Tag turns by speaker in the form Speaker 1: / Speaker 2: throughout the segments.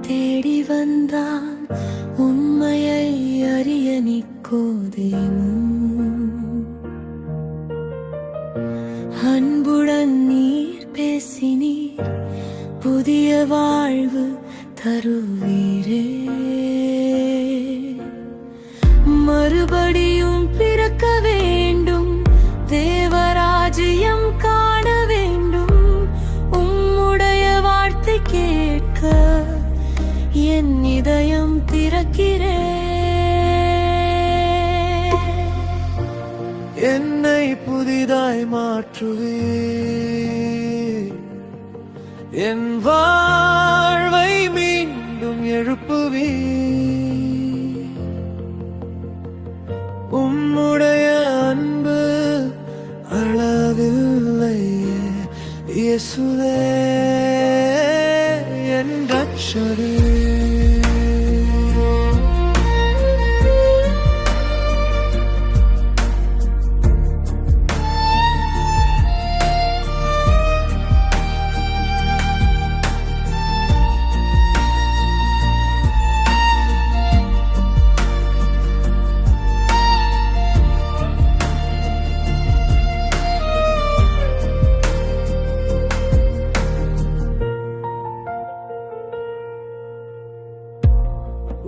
Speaker 1: தேடி வந்தான் உண்மையை அறிய நிக்கோதேமும். அன்புடன் நீர் பேசினீர், புதிய வாழ்வு தருவீரே. மறுபடியும் பிறக்க வேண்டும், தேவராஜ்யம் காண வேண்டும். உம்முடைய வார்த்தை கேட்க என் இதயம் திறக்கிறேன்.
Speaker 2: என்னை புதிதாய் மாற்றுவீர், என் வாழ்வை மீண்டும் எழுப்புவீர். உம்முடைய அன்பு அளவில்லையே இயேசுவே என் ரட்சகரே.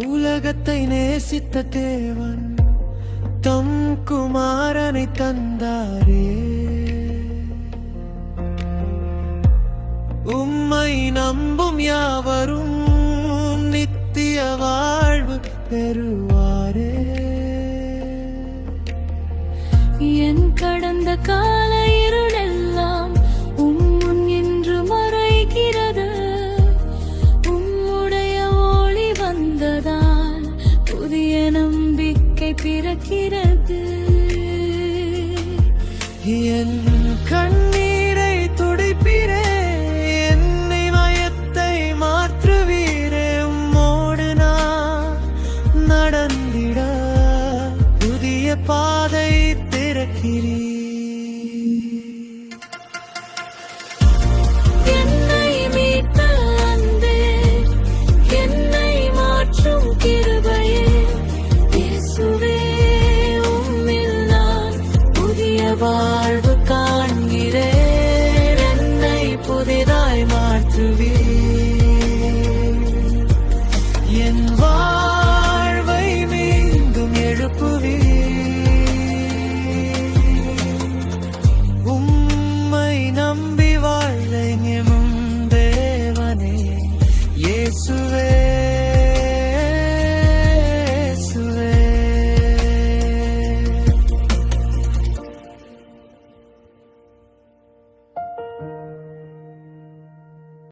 Speaker 2: உலகத்தை நேசித்த தேவன் தம் குமாரனை தந்தாரே. உம்மை நம்பும் யாவரும் நித்திய வாழ்வு பெறுவாரே.
Speaker 1: என் கடந்த கால இருளெல்லாம் உம்முன் என்று மறைகிறது. உம்முடைய ஒளி வந்ததால் புதிய நம்பிக்கை பிறக்கிறது.
Speaker 2: என்